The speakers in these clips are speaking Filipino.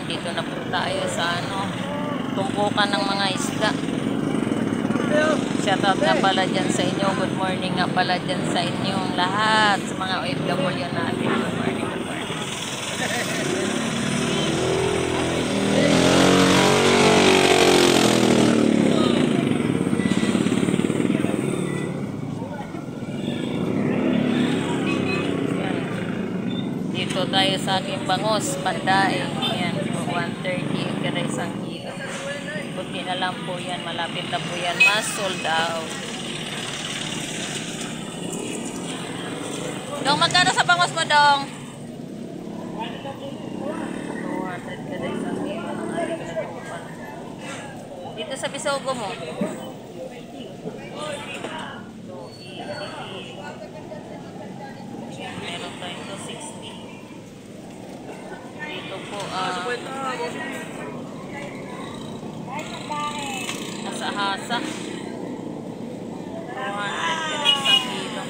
Dito na po tayo sa tumpukan ng mga isda. Shoutout nga pala dyan sa inyo. Good morning nga pala dyan sa inyong lahat. Sa mga OFW natin. Good morning, good morning. Dito tayo sa aking bangos, Panday. Ayan, 130 kaya isang kilo. Buti na lang po yan, malapit na po yan, mas sold out. Dong, magkano sa bangos mo, Dong? 200 kaya isang kilo. Dito sa Bisogo mo? 280. Meron tayong 260. Dito po, hasa-hasa. 200 kaya isang kilo.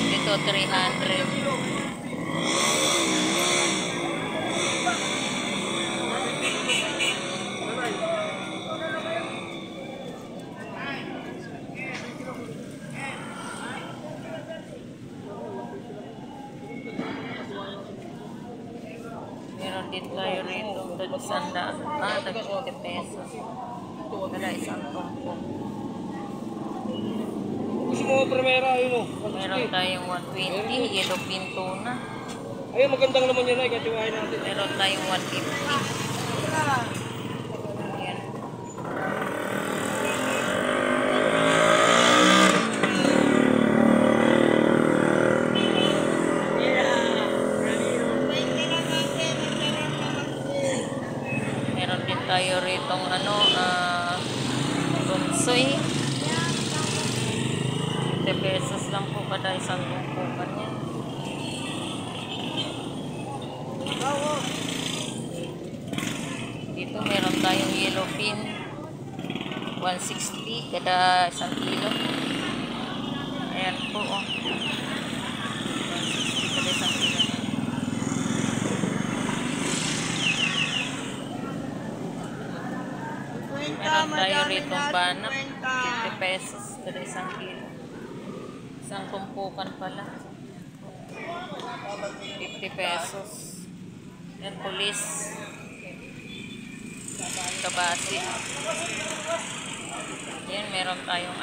Dito 300. Meron din tayo rito, tag-100, tag-50 pesos. Kada isang tumpok. Gusto mo primera, yun o. Meron tayong 120, yellow pin tuna. Ayun, magandang naman yun ay, katiwain natin. Meron tayong 150. Ayan. Meron din tayo ritong bunsoy. 50 pesos lang po kada isang tumpukan niya. Dito meron tayong yellow pin. 160 kada isang kilo. Ayan po, 160 kada isang kilo. Meron tayo ritong banak, 50 pesos kada isang kilo. Isang tumpukan pala. 50 pesos. Yan, pulis. Kabasi. Yan, meron tayong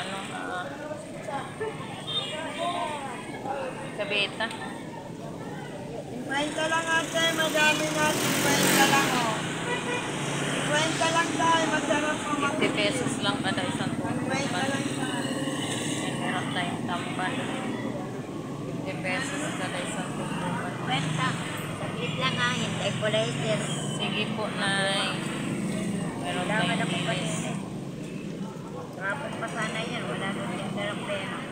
kabeta. 50 lang ate, madami natin 50 lang o. 50 lang tayo, masarap o. 50 pesos lang kada isang tumpukan. 50 lang tayo. Yan, meron tayong tamban. 50 pesos kada isang tumpukan. 50. Saglit lang ha, hintay po later. Sige po, Nay. Meron tayong bilis. Kapag pa sana yan, wala nang tindarang pera.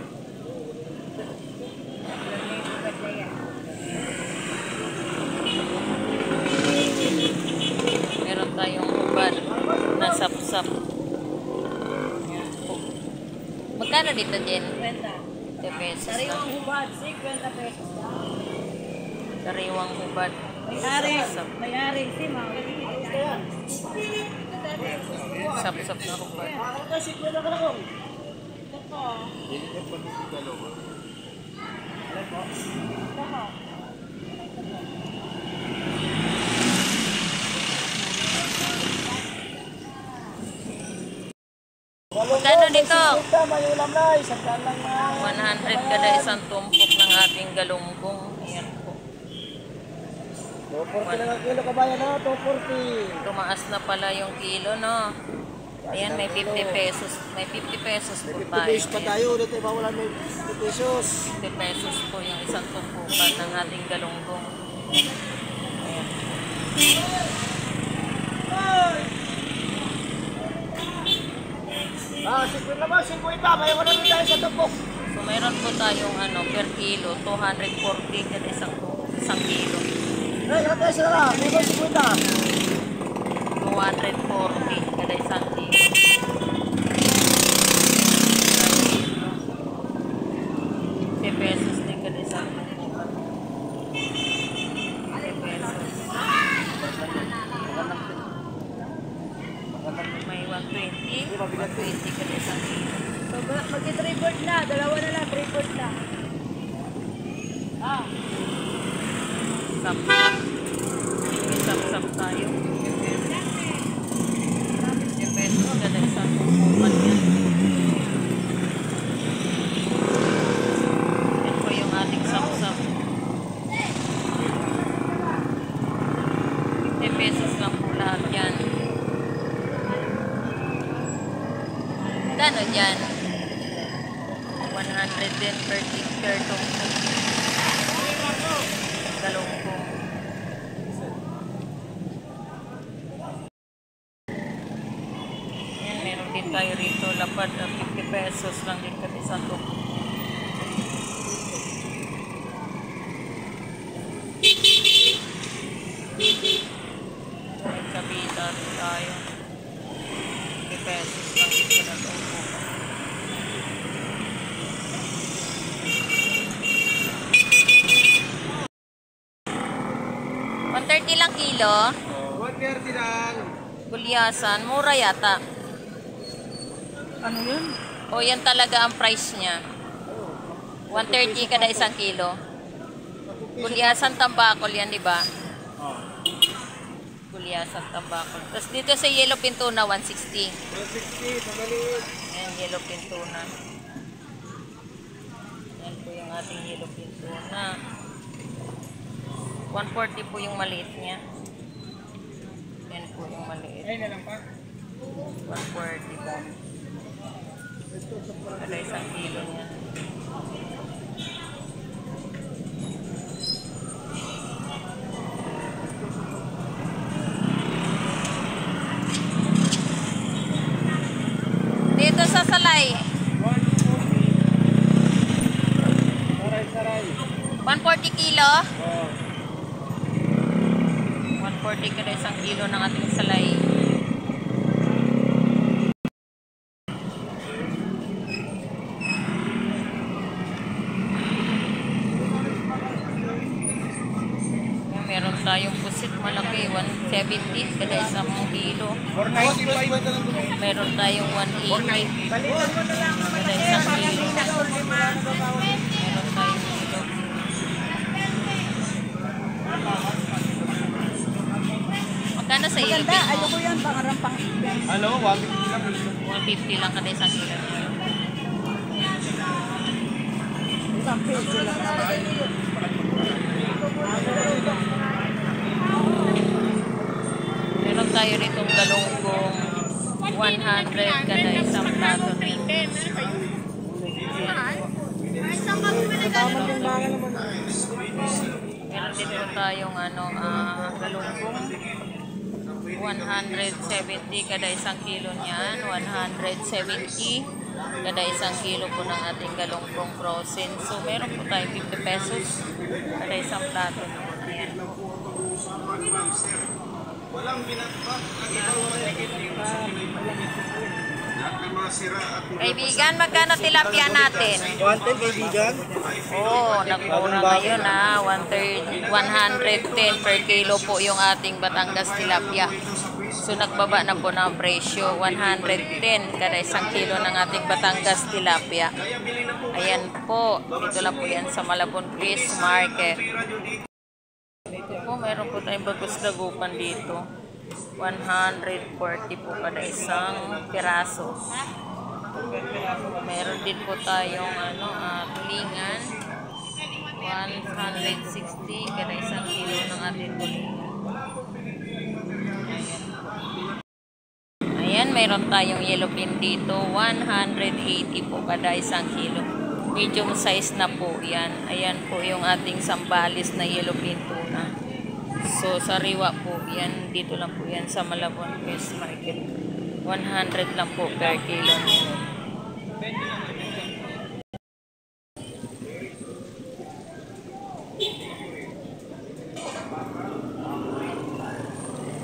Meron tayong hubad na sap-sap. Yan po. Magkano dito, Jen? 50 pesos lang. Sariwang hubad, 50 pesos lang. Sariwang hubad. May-ari, Sap-sap. may-ari, si Mau. Sap-sap na hubad. Magkano dito? 100 kada isang tumpok ng ating galunggong. Ayan po. 240 lang ang kilo kabayan na, 240. Tumaas na pala yung kilo, no? Ayan, may 50 pesos. May 50 pesos po May 50 tayo. pesos pa tayo, dito ibawalan may 50 pesos. 50 pesos po yung isang tumpukan ng ating galunggong. Ayan. Ah, 50 naman, 50. May wala rin tayo sa tumpok. So, mayroon po tayong per kilo, 240 kada isang kilo. Ay, ate, sila lang. May 50. 240 kada isang kilo. 50 pesos din kada isang kilo. Sap-sap. Sap-sap tayo. 50 pesos kada isang tumpukan yan. Yan po yung ating sap-sap. 50 pesos lang po lahat yan. Kano dyan? 110 per tumpok. Galunggong. Yan, meron din tayo rito. Lapad na 50 pesos lang din kami sa tumpok. May kabita tayo. 50 pesos lang din sa tumpok. $130 lang kilo. 130 lang. Gulyasan, mura yata. Ano yun? O yan talaga ang price niya. 130 kada isang kilo. Gulyasan tambakol yan, di ba? Gulyasan tambakol. Tapos dito sa yellowfin tuna, 160. 160, pagaliit. Yan, yellowfin tuna. Yan po yung ating yellowfin tuna. 140 po yung maliit niya. Yan po yung maliit. Ay na lang pa. 140 po. Kada isang kilo niya. Dito sa Salay, 140. Saray. 140 kilo. Oh. 140 kada isang kilo ng ating salay. Yan, meron tayong pusit malaki, 170 kada isang kilo. 490. Meron tayong 180 Balikan mo na lang. kada isang kilo. Meron Meron tayong kilo. Magkano sa Maganda, ilupin mo? ayoko yan, pangarang pang Ano? 150 lang. 150 lang kada isang kilo. isang peso lang. Meron tayo rito galunggong 100 kada isang plato nito. Tama yung mga naman. Meron dito tayong galunggong 170 kada isang kilo niyan. 170 kada isang kilo po ng ating galunggong frozen. So meron po tayo 50 pesos kada isang plato. Ayan po. Kaibigan, magkano tilapia natin? 110 kaibigan. Oo, nagmura ngayon 110 per kilo po yung ating Batangas tilapia. So nagbaba na po ng presyo, 110 kada isang kilo ng ating Batangas tilapia. Ayan po, dito lang po yan sa Malabon Fish Market. Dito po, meron po tayong bagos dagupan dito. 140 po kada isang piraso. Meron din po tayong tulingan. 160 kada isang kilo ng ating tulingan. Ayan, meron tayong yellowfin dito. 180 po kada isang kilo. Medium size na po yan. Ayan po yung ating sambalis na yellowfin tuna. So, sariwa po yan. Dito lang po yan sa Malabon Fish Market. 100 lang po per kilo.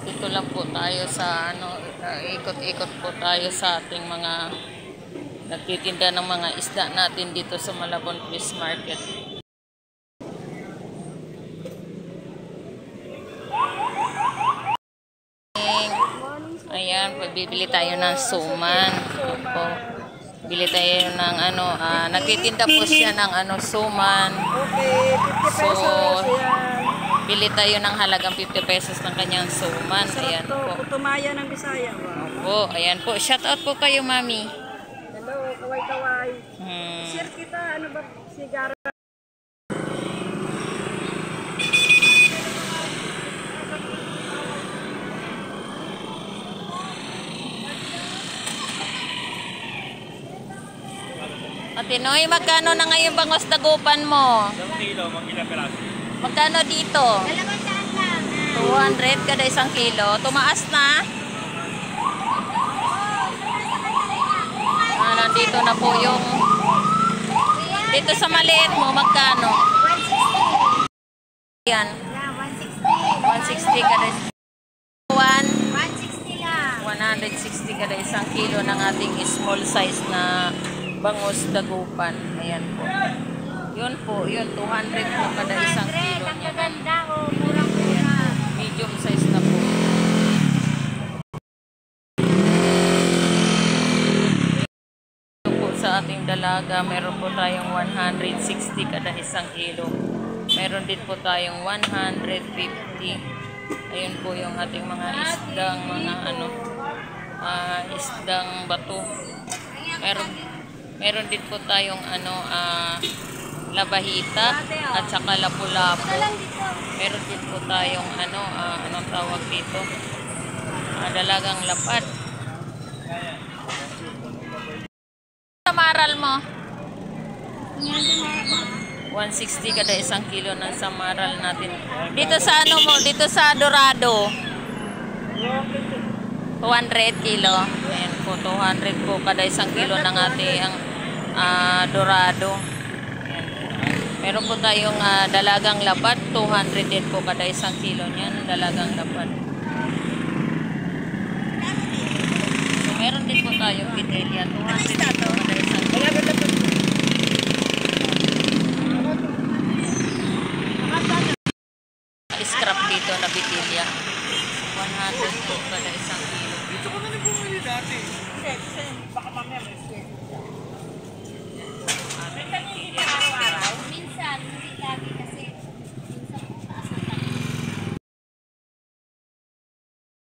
Dito lang po tayo sa ikot-ikot po tayo sa ating mga nagtitinda ng mga isda natin dito sa Malabon Fish Market. Ayan, bibili tayo ng suman. Opo. Bili tayo ng nagtitinda po siya ng suman. Okay, 50 pesos. So, Ayan. Bili tayo ng halagang 50 pesos ng kanyang suman. Ayan Ito, po. putumaya ng Bisaya. Opo, Wow. ayan po. Shout out po kayo, mami. Hello, kaway-kaway. Hmm. Share kita, ano ba, sigara? Ate Noy, magkano na ngayon bangos dagupan mo? 1 kilo, mag-ilang peraso. Magkano dito? 200 kada isang kilo. Tumaas na. Nandito na po yung dito sa maliit mo, magkano? 160. Yan. Yeah, 160 160. kada 160 lang. 160 kada isang kilo ng ating small size na bangus dagupan. Ayan po. Yun po, yun 200 po kada isang kilo niya. Ganda o, murang-mura. Medium size na po. Ito po sa ating dalaga, meron po tayong 160 kada isang kilo. Meron din po tayong 150. Ayun po yung ating mga isdang, mga isdang bato. Meron din po tayong labahita at saka lapu-lapu. Meron din po tayong anong tawag dito? Dalagang lapad. Samaral mo? 160 kada isang kilo ng samaral natin. Dito sa ano mo? Dito sa Dorado. 200 kilo. Ayan po, 200 po kada isang kilo ng ating Dorado. Ayan po. Meron po tayong dalagang lapad. 200 din po kada isang kilo niyan. Dalagang lapad. Meron din po tayong Vitelia. 200 din po kada isang kilo. Scrap dito na Vitelia. 100 po kada isang kilo. Dito ko na bumili dati. Baka mamaya may